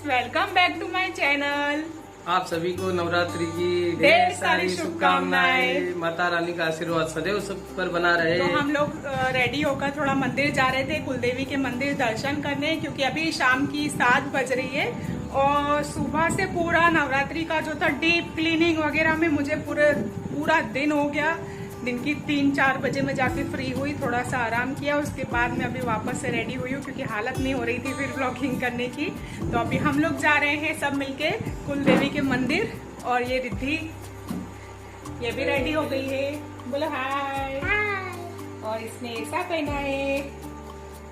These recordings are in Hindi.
Welcome back to my channel. आप सभी को नवरात्रि की ढेर सारी शुभकामनाएं। माता रानी का आशीर्वाद सदैव सब पर बना रहे। तो हम लोग रेडी होकर थोड़ा मंदिर जा रहे थे, कुलदेवी के मंदिर दर्शन करने, क्योंकि अभी शाम की 7 बज रही है और सुबह से पूरा नवरात्रि का जो था डीप क्लीनिंग वगैरह में मुझे पूरा दिन हो गया। दिन की 3-4 बजे में जाके फ्री हुई, थोड़ा सा आराम किया, उसके बाद मैं अभी वापस से रेडी हुई हूँ क्योंकि हालत नहीं हो रही थी फिर ब्लॉगिंग करने की। तो अभी हम लोग जा रहे हैं सब मिलके कुलदेवी के मंदिर। और ये रिद्धि ये भी रेडी हो गई है, बोलो हाय। और इसने ऐसा पहना है,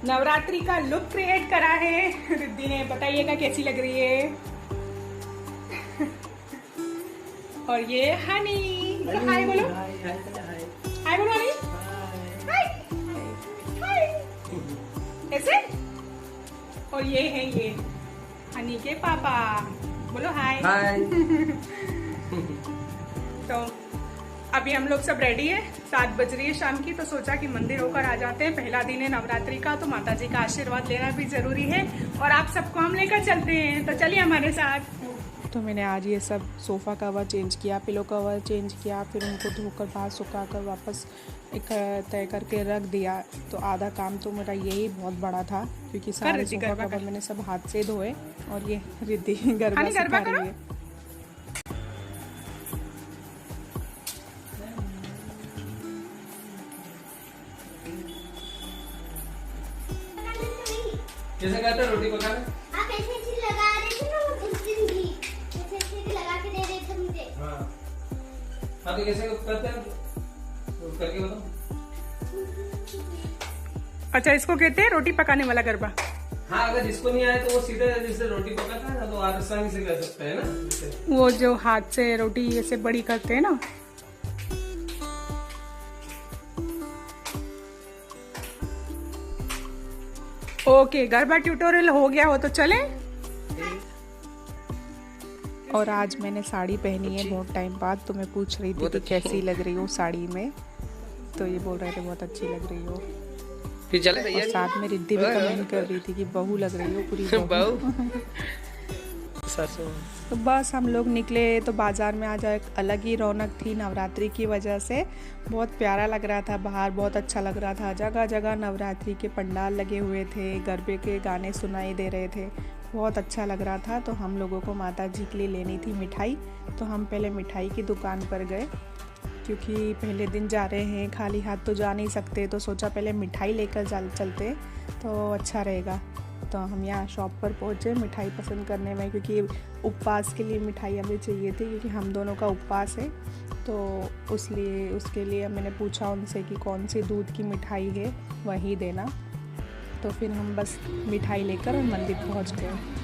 नवरात्रि का लुक क्रिएट करा है रिद्धि ने। बताइएगा कैसी लग रही है। और ये हनी, बोलो हाय, बोलो हाय, बोलो हनी, हाय हाय ऐसे। और ये है ये हनी के पापा, बोलो हाय हाय। तो अभी हम लोग सब रेडी है, 7 बज रही है शाम की, तो सोचा कि मंदिर होकर आ जाते हैं। पहला दिन है नवरात्रि का, तो माता जी का आशीर्वाद लेना भी जरूरी है और आप सबको हम लेकर चलते हैं। तो चलिए हमारे साथ। तो मैंने आज ये सब सोफ़ा कवर चेंज किया, पिलो कवर चेंज किया, फिर उनको धोकर बाहर सुखा कर वापस एक तय करके रख दिया। तो आधा काम तो मेरा यही बहुत बड़ा था, क्योंकि सारे सोफ़ा कवर मैंने सब हाथ से धोए। और ये रिद्धि गरबा सिखा रही है। कैसे कहते हैं रोटी पकाने? आप ऐसे लगा रहे थे ना, उस दिन भी ऐसे लगा के दे रहे थे मुझे। हाँ तो कैसे करते हैं तो करके बताओ। अच्छा, इसको कहते हैं रोटी पकाने वाला गरबा। हाँ, अगर जिसको नहीं आए तो वो सीधे जैसे रोटी पकाता है ना, तो आसानी से कर सकते हैं ना। वो जो हाथ से रोटी ऐसे बड़ी करते हैं ना। ओके, गरबा ट्यूटोरियल हो गया हो तो चले। और आज मैंने साड़ी पहनी है बहुत टाइम बाद, तो मैं पूछ रही थी कि कैसी लग रही हो साड़ी में। तो ये बोल रहे थे बहुत अच्छी लग रही हो। फिर चले। और साथ में रिद्धि भी कमेंट कर रही थी कि बहू लग रही हो, पूरी बहू। तो बस हम लोग निकले तो बाजार में आज एक अलग ही रौनक थी नवरात्रि की वजह से। बहुत प्यारा लग रहा था, बाहर बहुत अच्छा लग रहा था। जगह जगह नवरात्रि के पंडाल लगे हुए थे, गरबे के गाने सुनाई दे रहे थे, बहुत अच्छा लग रहा था। तो हम लोगों को माता जी के लिए लेनी थी मिठाई, तो हम पहले मिठाई की दुकान पर गए, क्योंकि पहले दिन जा रहे हैं, खाली हाथ तो जा नहीं सकते। तो सोचा पहले मिठाई लेकर चलते तो अच्छा रहेगा। तो हम यहाँ शॉप पर पहुँचे मिठाई पसंद करने में, क्योंकि उपवास के लिए मिठाई हमें चाहिए थी, क्योंकि हम दोनों का उपवास है। तो उसके लिए मैंने पूछा उनसे कि कौन सी दूध की मिठाई है, वही देना। तो फिर हम बस मिठाई लेकर मंदिर पहुँच गए।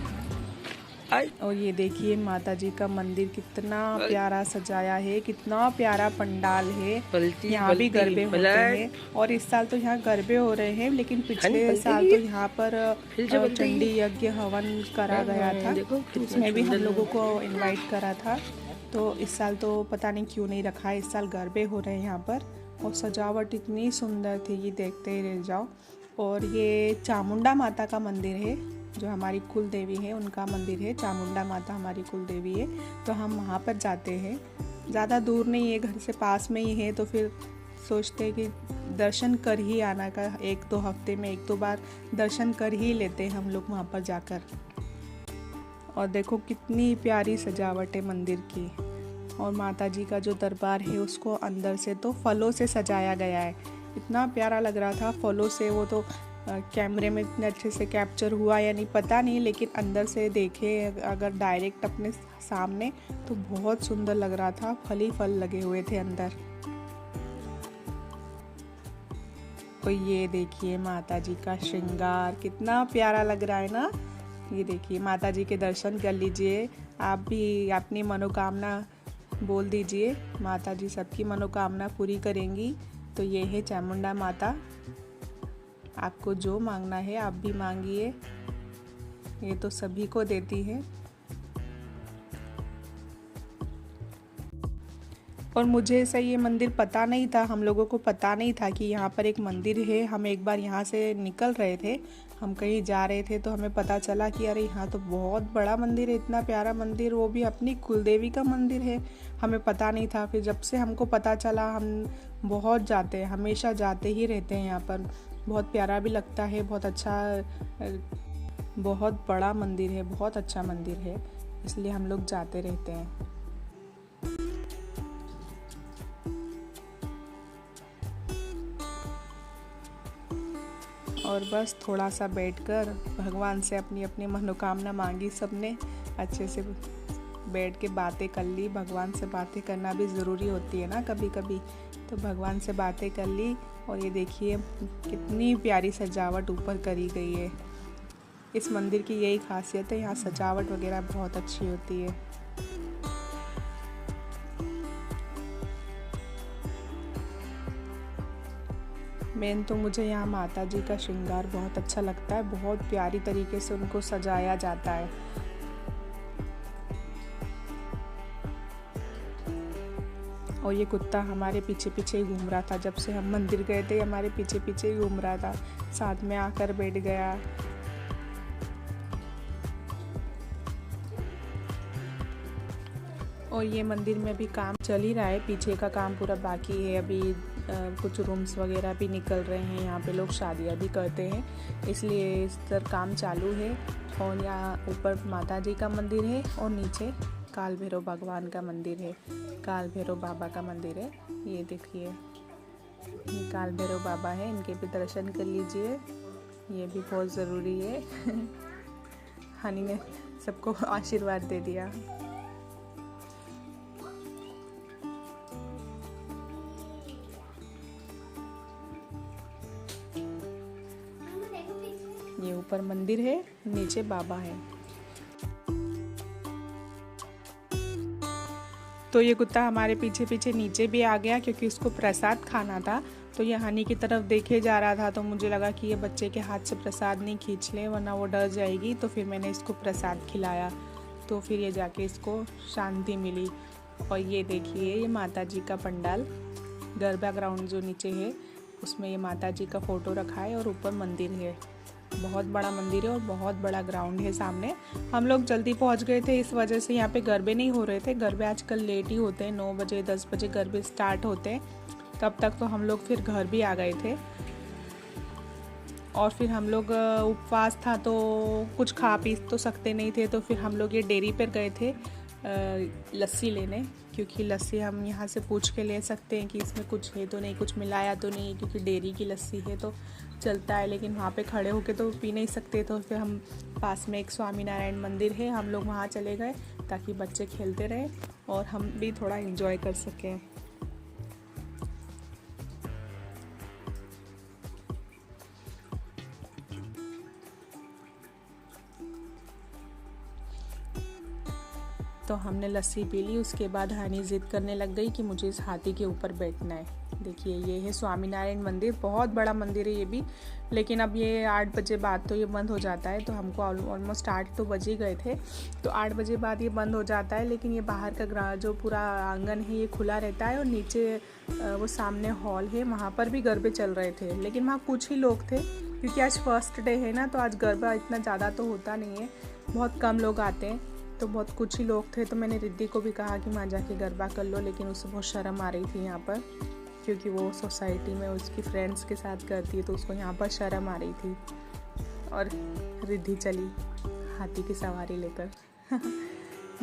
और ये देखिए माता जी का मंदिर कितना प्यारा सजाया है, कितना प्यारा पंडाल है। यहाँ भी गरबे होते हैं और इस साल तो यहाँ गरबे हो रहे हैं, लेकिन पिछले साल तो यहाँ पर चंडी यज्ञ हवन करा गया था, उसमें भी हम लोगों को इनवाइट करा था। तो इस साल तो पता नहीं क्यों नहीं रखा है, इस साल गरबे हो रहे हैं यहाँ पर। और सजावट इतनी सुंदर थी कि देखते ही रह जाओ। और ये चामुंडा माता का मंदिर है, जो हमारी कुल देवी है, उनका मंदिर है। चामुंडा माता हमारी कुल देवी है, तो हम वहाँ पर जाते हैं। ज़्यादा दूर नहीं है, घर से पास में ही है। तो फिर सोचते हैं कि दर्शन कर ही आना का, 1-2 हफ्ते में 1-2 बार दर्शन कर ही लेते हैं हम लोग वहाँ पर जाकर। और देखो कितनी प्यारी सजावट है मंदिर की। और माता जी का जो दरबार है उसको अंदर से तो फलों से सजाया गया है, इतना प्यारा लग रहा था फलों से। वो तो कैमरे में इतने अच्छे से कैप्चर हुआ या नहीं पता नहीं, लेकिन अंदर से देखे अगर डायरेक्ट अपने सामने तो बहुत सुंदर लग रहा था, फल ही फल लगे हुए थे अंदर। तो ये देखिए माता जी का श्रृंगार कितना प्यारा लग रहा है ना। ये देखिए माता जी के दर्शन कर लीजिए, आप भी अपनी मनोकामना बोल दीजिए, माता जी सबकी मनोकामना पूरी करेंगी। तो ये है चामुंडा माता, आपको जो मांगना है आप भी मांगिए, ये तो सभी को देती है। और मुझे ऐसा ये मंदिर पता नहीं था, हम लोगों को पता नहीं था कि यहाँ पर एक मंदिर है। हम एक बार यहाँ से निकल रहे थे, हम कहीं जा रहे थे तो हमें पता चला कि अरे यहाँ तो बहुत बड़ा मंदिर है, इतना प्यारा मंदिर, वो भी अपनी कुलदेवी का मंदिर है। हमें पता नहीं था। फिर जब से हमको पता चला हम बहुत जाते हैं, हमेशा जाते ही रहते हैं यहाँ पर। बहुत प्यारा भी लगता है, बहुत अच्छा, बहुत बड़ा मंदिर है, बहुत अच्छा मंदिर है, इसलिए हम लोग जाते रहते हैं। और बस थोड़ा सा बैठकर भगवान से अपनी अपनी मनोकामना मांगी सबने, अच्छे से बैठ के बातें कर ली। भगवान से बातें करना भी ज़रूरी होती है ना कभी कभी, तो भगवान से बातें कर ली। और ये देखिए कितनी प्यारी सजावट ऊपर करी गई है। इस मंदिर की यही खासियत है, यहाँ सजावट वगैरह बहुत अच्छी होती है। मेन तो मुझे यहाँ माता जी का श्रृंगार बहुत अच्छा लगता है, बहुत प्यारी तरीके से उनको सजाया जाता है। और ये कुत्ता हमारे पीछे पीछे ही घूम रहा था, जब से हम मंदिर गए थे हमारे पीछे पीछे ही घूम रहा था, साथ में आकर बैठ गया। और ये मंदिर में भी काम चल ही रहा है, पीछे का काम पूरा बाकी है अभी। कुछ रूम्स वगैरह भी निकल रहे हैं, यहाँ पे लोग शादियाँ भी करते हैं, इसलिए इस तरह काम चालू है। और यहाँ ऊपर माता जी का मंदिर है और नीचे काल भैरव भगवान का मंदिर है, काल भैरव बाबा का मंदिर है। ये देखिए ये काल भैरव बाबा है, इनके भी दर्शन कर लीजिए, ये भी बहुत ज़रूरी है। हनी ने सबको आशीर्वाद दे दिया। ये ऊपर मंदिर है, नीचे बाबा है। तो ये कुत्ता हमारे पीछे पीछे नीचे भी आ गया, क्योंकि इसको प्रसाद खाना था। तो ये हनी की तरफ देखे जा रहा था, तो मुझे लगा कि ये बच्चे के हाथ से प्रसाद नहीं खींच ले, वरना वो डर जाएगी। तो फिर मैंने इसको प्रसाद खिलाया, तो फिर ये जाके इसको शांति मिली। और ये देखिए ये माता जी का पंडाल, गरबा ग्राउंड जो नीचे है उसमें ये माता जी का फ़ोटो रखा है और ऊपर मंदिर है। बहुत बड़ा मंदिर है और बहुत बड़ा ग्राउंड है सामने। हम लोग जल्दी पहुंच गए थे, इस वजह से यहाँ पे गरबे नहीं हो रहे थे। गरबे आजकल लेट ही होते हैं, 9 बजे 10 बजे गरबे स्टार्ट होते हैं। तब तक तो हम लोग फिर घर भी आ गए थे। और फिर हम लोग उपवास था तो कुछ खा पी तो सकते नहीं थे, तो फिर हम लोग ये डेयरी पर गए थे लस्सी लेने, क्योंकि लस्सी हम यहाँ से पूछ के ले सकते हैं कि इसमें कुछ है तो नहीं, कुछ मिलाया तो नहीं, क्योंकि डेयरी की लस्सी है तो चलता है। लेकिन वहाँ पे खड़े होके तो पी नहीं सकते, तो फिर हम पास में एक स्वामीनारायण मंदिर है, हम लोग वहाँ चले गए ताकि बच्चे खेलते रहे और हम भी थोड़ा एंजॉय कर सकें। तो हमने लस्सी पी ली। उसके बाद हनी जिद करने लग गई कि मुझे इस हाथी के ऊपर बैठना है। देखिए ये है स्वामीनारायण मंदिर, बहुत बड़ा मंदिर है ये भी, लेकिन अब ये 8 बजे बाद तो ये बंद हो जाता है। तो हमको ऑलमोस्ट 8 तो बज ही गए थे, तो 8 बजे बाद ये बंद हो जाता है। लेकिन ये बाहर का जो पूरा आंगन है ये खुला रहता है, और नीचे वो सामने हॉल है, वहाँ पर भी गरबे चल रहे थे। लेकिन वहाँ कुछ ही लोग थे, क्योंकि आज फर्स्ट डे है ना, तो आज गरबा इतना ज़्यादा तो होता नहीं है, बहुत कम लोग आते हैं, तो बहुत कुछ ही लोग थे। तो मैंने रिद्धि को भी कहा कि माँ जाके गरबा कर लो, लेकिन उसे बहुत शर्म आ रही थी यहाँ पर, क्योंकि वो सोसाइटी में उसकी फ्रेंड्स के साथ करती है, तो उसको यहाँ पर शर्म आ रही थी। और रिद्धि चली हाथी की सवारी लेकर।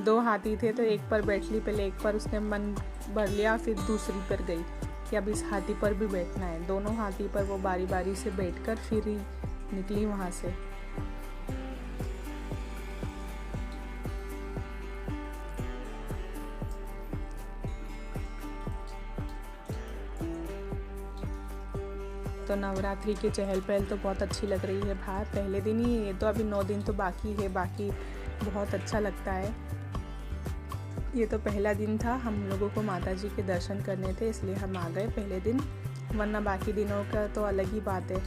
2 हाथी थे, तो एक पर बैठ ली, पहले एक पर उसने मन भर लिया, फिर दूसरी पर गई कि अब इस हाथी पर भी बैठना है। दोनों हाथी पर वो बारी बारी से बैठकर फिर ही निकली वहाँ से। तो नवरात्रि की चहल पहल तो बहुत अच्छी लग रही है बाहर, पहले दिन ही ये, तो अभी 9 दिन तो बाकी है, बाकी बहुत अच्छा लगता है। ये तो पहला दिन था, हम लोगों को माता जी के दर्शन करने थे, इसलिए हम आ गए पहले दिन, वरना बाकी दिनों का तो अलग ही बात है।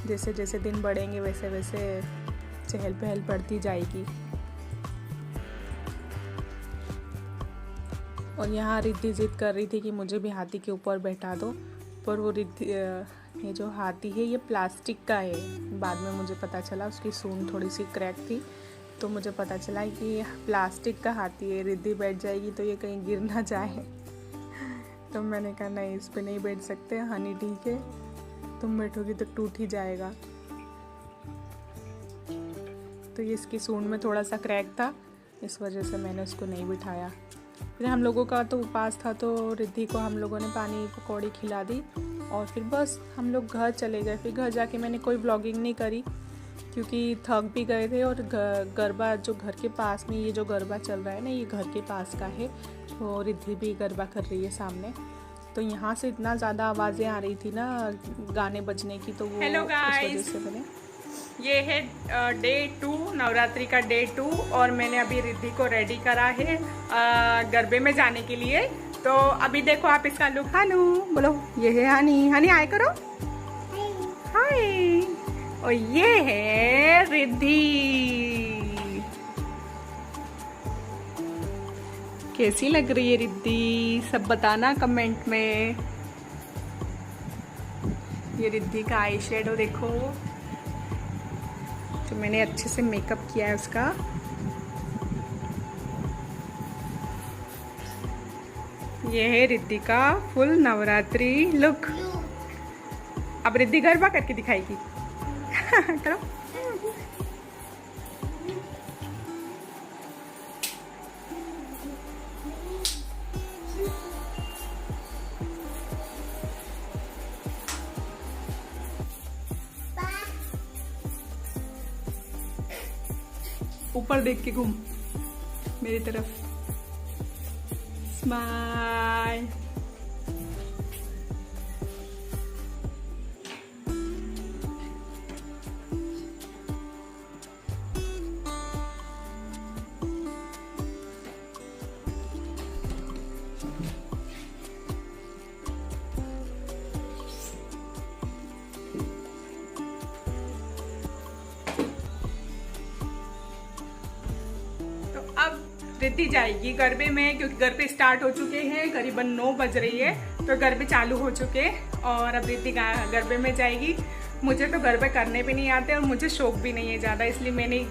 जैसे जैसे दिन बढ़ेंगे वैसे वैसे चहल पहल बढ़ती जाएगी। और यहाँ रिद्धि जिद कर रही थी कि मुझे भी हाथी के ऊपर बैठा दो, पर वो रिद्धि ये जो हाथी है ये प्लास्टिक का है। बाद में मुझे पता चला उसकी सूंड थोड़ी सी क्रैक थी, तो मुझे पता चला कि ये प्लास्टिक का हाथी है। रिद्धि बैठ जाएगी तो ये कहीं गिर ना जाए। तो मैंने कहा नहीं, इस पे नहीं बैठ सकते। हनी ठीक है, तुम बैठोगी तो टूट ही जाएगा। तो ये इसकी सूंड में थोड़ा सा क्रैक था, इस वजह से मैंने उसको नहीं बिठाया। फिर हम लोगों का तो उपास था, तो रिद्धि को हम लोगों ने पानी पकौड़ी खिला दी और फिर बस हम लोग घर चले गए। फिर घर जाके मैंने कोई ब्लॉगिंग नहीं करी क्योंकि थक भी गए थे। और गरबा जो घर के पास में, ये जो गरबा चल रहा है ना, ये घर के पास का है। तो रिद्धि भी गरबा कर रही है सामने, तो यहाँ से इतना ज़्यादा आवाज़ें आ रही थी ना गाने बजने की, तो वो हेलो उस वजह गाइस, से मैंने ये है डे 2, नवरात्रि का डे 2। और मैंने अभी रिद्धि को रेडी करा है गरबे में जाने के लिए। तो अभी देखो आप इसका लुक। हानू बोलो, ये है हनी। हनी आए करो, हाय। और ये है रिद्धि। कैसी लग रही है रिद्धि, सब बताना कमेंट में। ये रिद्धि का आई शेडो देखो, तो मैंने अच्छे से मेकअप किया है उसका। ये है रिद्धि का फुल नवरात्रि लुक। अब रिद्धि गरबा करके दिखाएगी। करो। ऊपर देख के घूम मेरी तरफ, स्माइल। अब रिद्धि जाएगी गरबे में, क्योंकि गरबे स्टार्ट हो चुके हैं। करीबन 9 बज रही है, तो गरबे चालू हो चुके हैं। और अब रिद्धि गरबे में जाएगी। मुझे तो गरबे करने भी नहीं आते और मुझे शौक भी नहीं है ज़्यादा, इसलिए मैं नहीं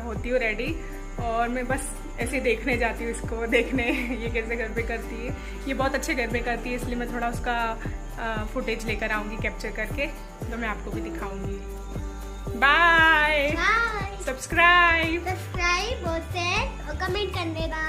होती हूँ रेडी। और मैं बस ऐसे देखने जाती हूँ इसको, देखने ये कैसे गरबे करती है। ये बहुत अच्छे गरबे करती है, इसलिए मैं थोड़ा उसका फुटेज लेकर आऊँगी कैप्चर करके, तो मैं आपको भी दिखाऊँगी। बाय, सब्सक्राइब और कमेंट कर देना।